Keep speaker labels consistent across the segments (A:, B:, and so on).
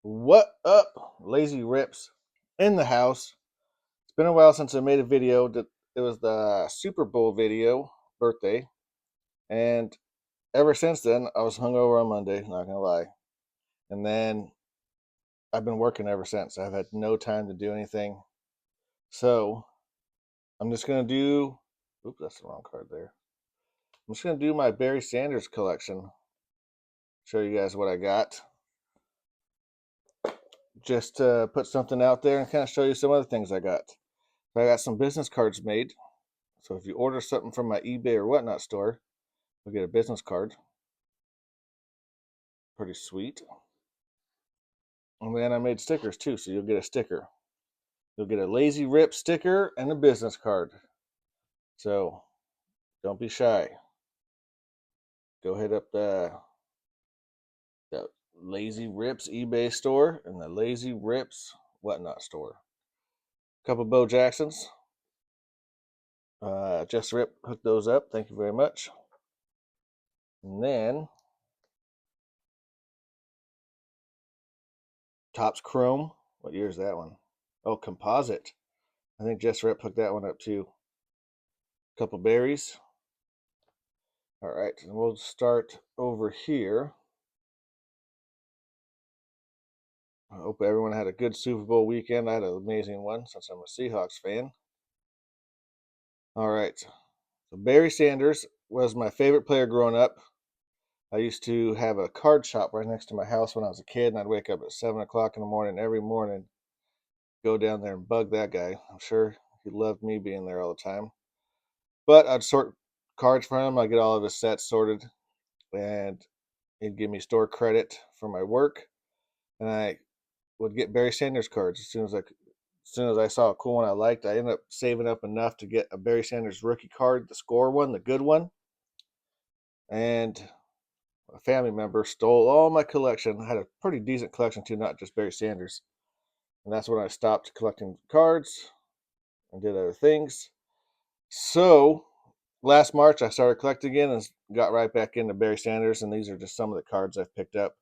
A: What up, lazy rips in the house? It's been a while since I made a video. It was the Super Bowl video, birthday, and ever since then, I was hungover on Monday, not gonna lie. And then I've been working ever since. I've had no time to do anything. So I'm just gonna do, oops, that's the wrong card there. I'm just gonna do my Barry Sanders collection. Show you guys what I got. Just to put something out there and kind of show you some other things I got. I got some business cards made. So if you order something from my eBay or whatnot store, you'll get a business card. Pretty sweet. And then I made stickers too, so you'll get a sticker. You'll get a Lazy Rip sticker and a business card. So don't be shy. Go hit up the Lazy Rips eBay store and the Lazy Rips whatnot store. A couple Bo Jacksons. Just Rip hooked those up. Thank you very much. And then Topps Chrome. What year is that one? Oh, composite. I think Just Rip hooked that one up too. A couple berries. All right, and we'll start over here. I hope everyone had a good Super Bowl weekend. I had an amazing one since I'm a Seahawks fan. All right, so Barry Sanders was my favorite player growing up. I used to have a card shop right next to my house when I was a kid, and I'd wake up at 7 o'clock in the morning every morning, go down there and bug that guy. I'm sure he loved me being there all the time. But I'd sort cards for him. I'd get all of his sets sorted, and he'd give me store credit for my work. And I would get Barry Sanders cards as soon as I saw a cool one I liked. I ended up saving up enough to get a Barry Sanders rookie card, the score one, the good one. And a family member stole all my collection. I had a pretty decent collection too, not just Barry Sanders. And that's when I stopped collecting cards and did other things. So last March I started collecting again and got right back into Barry Sanders. And these are just some of the cards I've picked up.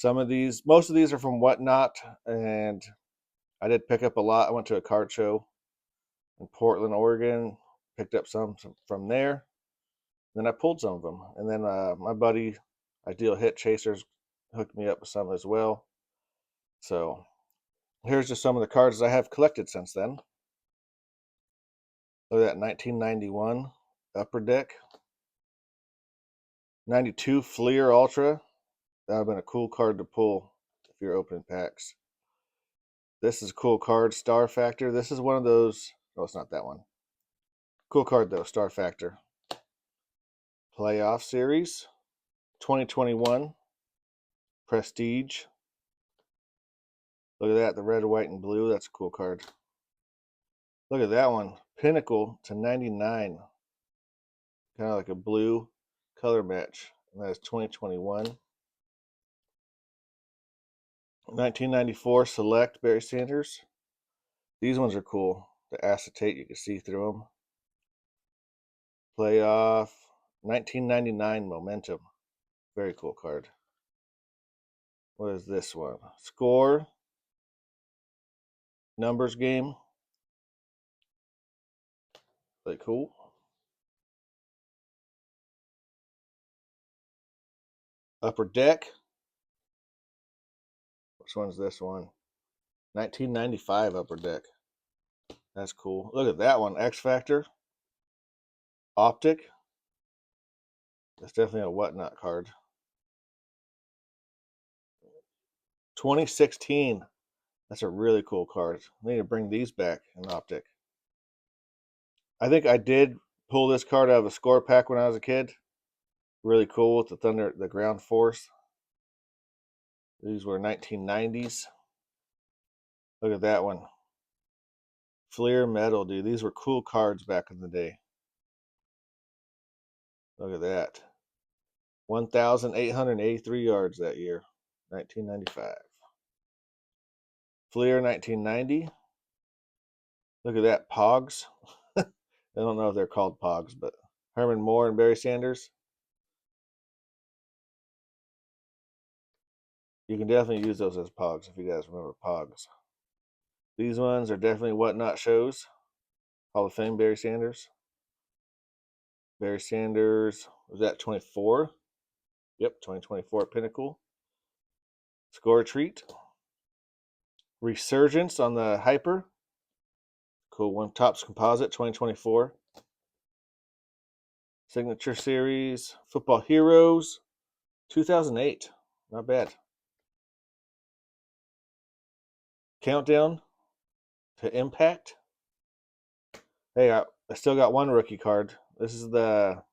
A: Most of these are from Whatnot, and I did pick up a lot. I went to a card show in Portland, Oregon, picked up some from there. Then I pulled some of them. And then my buddy, Ideal Hit Chasers, hooked me up with some as well. So here's just some of the cards I have collected since then. Look at that 1991 Upper Deck. 92 Fleer Ultra. That would have been a cool card to pull if you're opening packs. This is a cool card, Star Factor. This is one of those. Oh, it's not that one. Cool card though, Star Factor. Playoff Series, 2021, Prestige. Look at that, the red, white, and blue. That's a cool card. Look at that one, Pinnacle to 99. Kind of like a blue color match. And that is 2021. 1994 Select Barry Sanders. These ones are cool. The acetate, you can see through them. Playoff 1999 Momentum. Very cool card. What is this one? Score. Numbers game. Really cool. Upper Deck. Which one's this one? 1995 Upper Deck. That's cool. Look at that one. X Factor. Optic. That's definitely a Whatnot card. 2016. That's a really cool card. I need to bring these back in Optic. I think I did pull this card out of a score pack when I was a kid. Really cool with the ground force. These were 1990s. Look at that one. Fleer Metal, dude. These were cool cards back in the day. Look at that. 1,883 yards that year, 1995. Fleer 1990. Look at that, Pogs. I don't know if they're called Pogs, but Herman Moore and Barry Sanders. You can definitely use those as Pogs if you guys remember Pogs. These ones are definitely Whatnot shows. Hall of Fame Barry Sanders. Barry Sanders was that 24? Yep, 2024 Pinnacle. Score Treat. Resurgence on the Hyper. Cool one. Topps Composite 2024. Signature Series. Football Heroes 2008. Not bad. Countdown to Impact. Hey, I still got one rookie card. This is the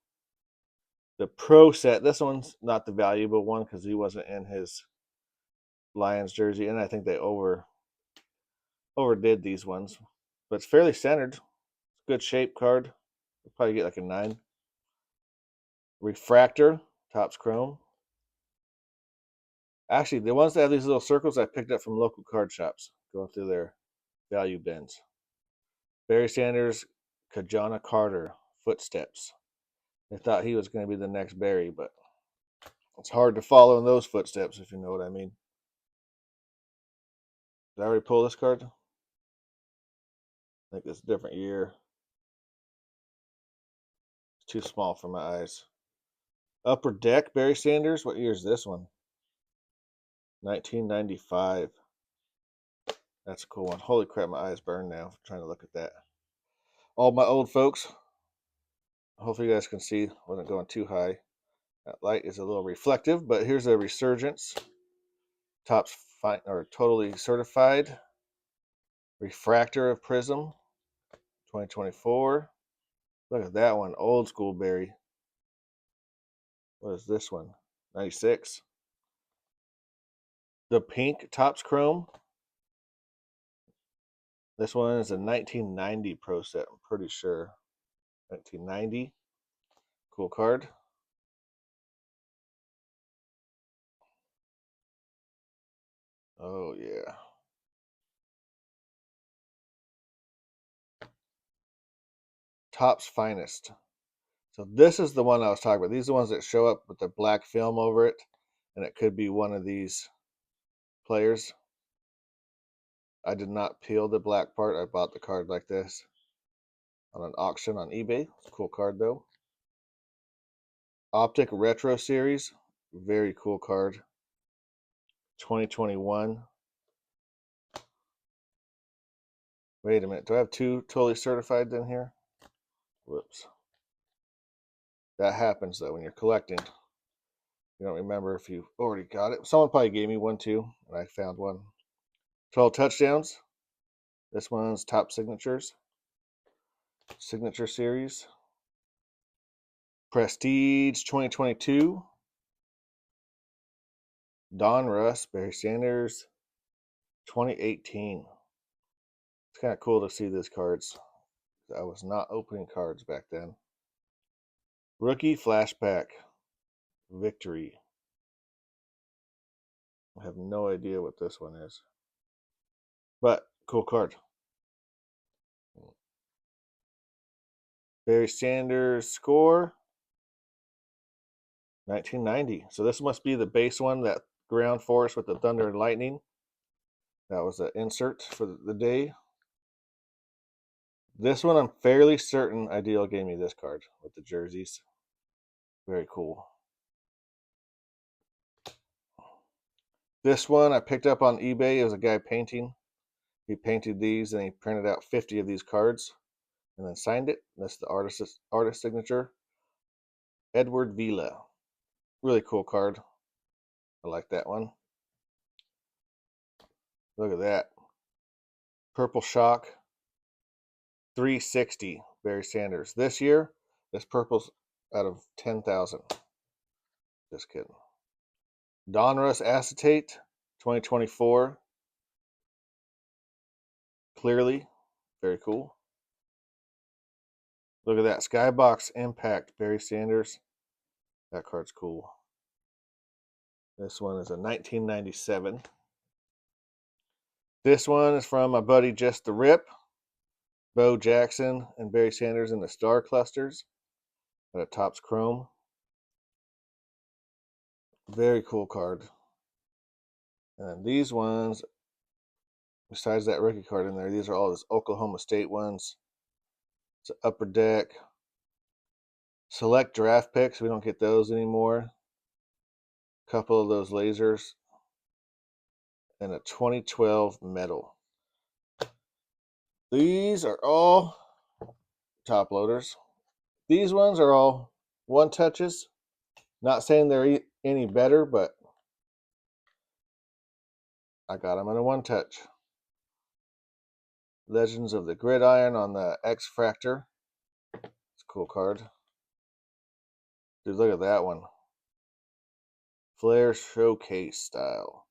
A: pro set. This one's not the valuable one because he wasn't in his Lions jersey, and I think they overdid these ones. But it's fairly centered. Good shape card. We'll probably get like a 9. Refractor, Topps Chrome. Actually, the ones that have these little circles I picked up from local card shops, going through their value bins. Barry Sanders, Kajana Carter, Footsteps. They thought he was going to be the next Barry, but it's hard to follow in those footsteps, if you know what I mean. Did I already pull this card? I think it's a different year. It's too small for my eyes. Upper Deck, Barry Sanders. What year is this one? 1995. That's a cool one. Holy crap, my eyes burn now trying to look at that. All my old folks. Hopefully you guys can see. Wasn't going too high. That light is a little reflective, but here's a Resurgence. Topps fine or totally certified. Refractor of Prism. 2024. Look at that one. Old school Barry. What is this one? 96. The pink Topps Chrome. This one is a 1990 Pro set, I'm pretty sure. 1990. Cool card. Oh, yeah. Topps Finest. So this is the one I was talking about. These are the ones that show up with the black film over it, and it could be one of these players. I did not peel the black part. I bought the card like this on an auction on eBay. It's a cool card, though. Optic Retro Series. Very cool card. 2021. Wait a minute. Do I have 2 totally certified in here? Whoops. That happens, though, when you're collecting. You don't remember if you already got it. Someone probably gave me one, too, and I found one. 12 touchdowns. This one's Top Signatures. Signature Series. Prestige 2022. Don Russ, Barry Sanders, 2018. It's kind of cool to see these cards. I was not opening cards back then. Rookie Flashback. Victory. I have no idea what this one is. But, cool card. Barry Sanders score. 1990. So this must be the base one, that ground force with the thunder and lightning. That was an insert for the day. This one, I'm fairly certain Ideal gave me this card with the jerseys. Very cool. This one I picked up on eBay. It was a guy painting. He painted these and he printed out 50 of these cards and then signed it. That's the artist signature. Edward Vila. Really cool card. I like that one. Look at that. Purple Shock. 360. Barry Sanders. This year, this purple's out of 10,000. Just kidding. Donruss Acetate. 2024. Clearly. Very cool. Look at that. Skybox Impact. Barry Sanders. That card's cool. This one is a 1997. This one is from my buddy Just the Rip. Bo Jackson and Barry Sanders in the star clusters. At a Topps Chrome. Very cool card. And these ones, besides that rookie card in there, these are all these Oklahoma State ones. It's an Upper Deck. Select draft picks. We don't get those anymore. A couple of those lasers. And a 2012 medal. These are all top loaders. These ones are all one touches. Not saying they're any better, but I got them in a one touch. Legends of the Gridiron on the X Fractor. It's a cool card. Dude, look at that one. Flair Showcase style.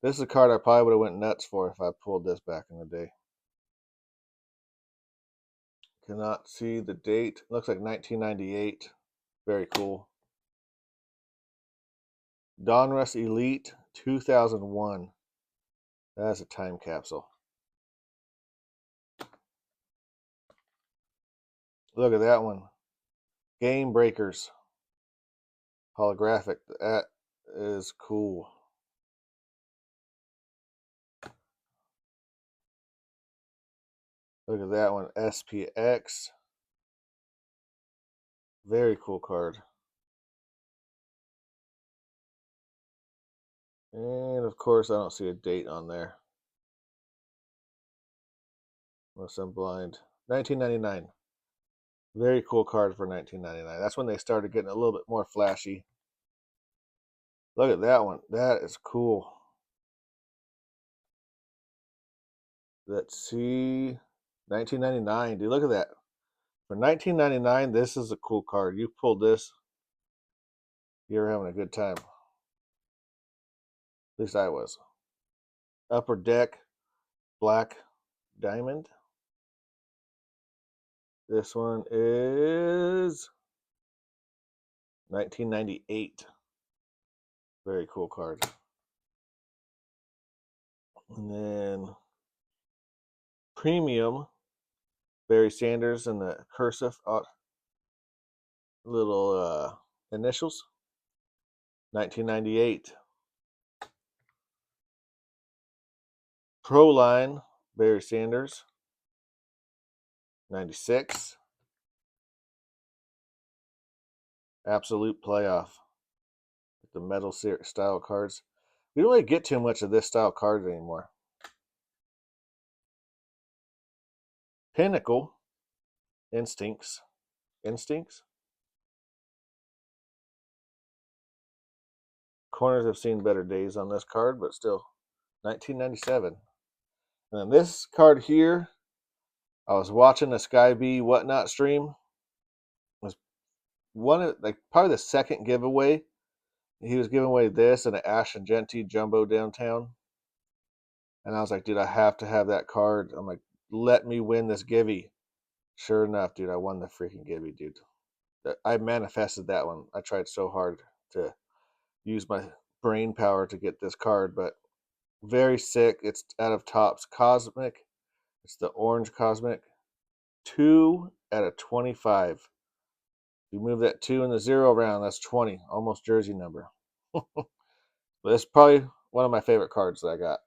A: This is a card I probably would have went nuts for if I pulled this back in the day. Cannot see the date. Looks like 1998. Very cool. Donruss Elite 2001. That's a time capsule. Look at that one. Game Breakers. Holographic. That is cool. Look at that one. SPX. Very cool card. And of course, I don't see a date on there. Unless I'm blind. 1999. Very cool card for 1999. That's when they started getting a little bit more flashy. Look at that one. That is cool. Let's see. 1999. Dude, look at that. For 1999, this is a cool card. You pulled this, you're having a good time. At least I was. Upper Deck, Black Diamond. This one is 1998. Very cool card. And then Premium, Barry Sanders and the cursive little initials. 1998. Pro Line, Barry Sanders. 96. Absolute Playoff. The metal style cards. We don't really get too much of this style cards anymore. Pinnacle. Instincts. Corners have seen better days on this card, but still. 1997. And then this card here, I was watching a Sky B Whatnot stream. It was one of, like, probably the second giveaway. He was giving away this and an Ash and Genty Jumbo downtown. And I was like, dude, I have to have that card. I'm like, let me win this givey. Sure enough, dude, I won the freaking givey, dude. I manifested that one. I tried so hard to use my brain power to get this card, but very sick. It's out of Topps Cosmic. It's the orange Cosmic. 2 out of 25. You move that 2 in the 0 round, that's 20. Almost jersey number. But it's probably one of my favorite cards that I got.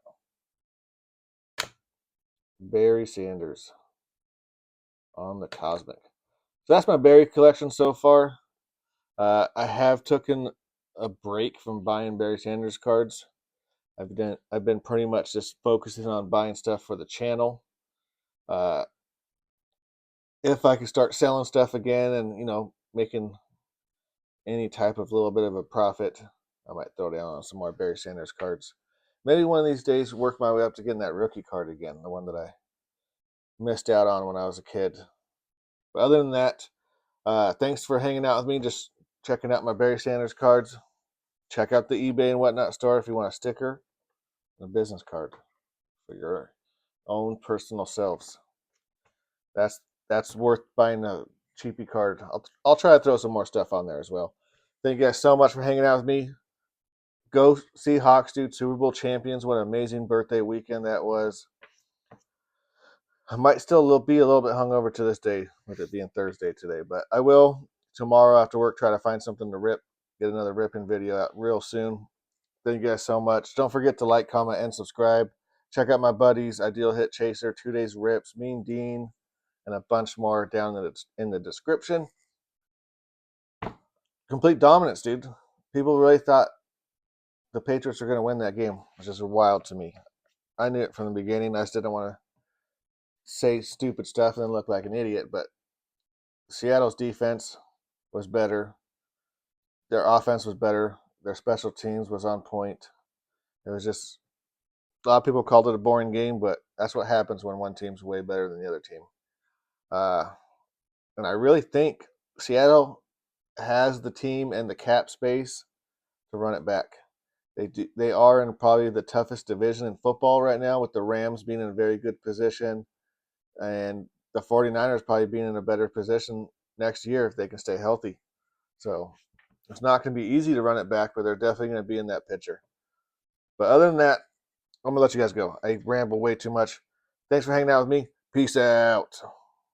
A: Barry Sanders on the Cosmic. So that's my Barry collection so far. I have taken a break from buying Barry Sanders cards. I've been pretty much just focusing on buying stuff for the channel. If I could start selling stuff again and making any type of little bit of a profit, I might throw down on some more Barry Sanders cards. Maybe one of these days work my way up to getting that rookie card again, the one that I missed out on when I was a kid. But other than that, thanks for hanging out with me, just checking out my Barry Sanders cards. Check out the eBay and Whatnot store if you want a sticker and a business card for your own personal selves. That's worth buying a cheapy card. I'll try to throw some more stuff on there as well. Thank you guys so much for hanging out with me. Go Seahawks, dude. Super Bowl champions. What an amazing birthday weekend that was. I might still be a little bit hungover to this day with it being Thursday today, but I will tomorrow after work try to find something to rip. Get another ripping video out real soon. Thank you guys so much. Don't forget to like, comment, and subscribe. Check out my buddies, Ideal Hit Chaser, 2 Days Rips, Mean Dean, and a bunch more down in the description. Complete dominance, dude. People really thought the Patriots were going to win that game, which is wild to me. I knew it from the beginning. I just didn't want to say stupid stuff and then look like an idiot, but Seattle's defense was better. Their offense was better. Their special teams was on point. It was just a lot of people called it a boring game, but that's what happens when one team's way better than the other team. And I really think Seattle has the team and the cap space to run it back. They are in probably the toughest division in football right now, with the Rams being in a very good position and the 49ers probably being in a better position next year if they can stay healthy. So it's not going to be easy to run it back, but they're definitely going to be in that picture. But other than that, I'm going to let you guys go. I ramble way too much. Thanks for hanging out with me. Peace out.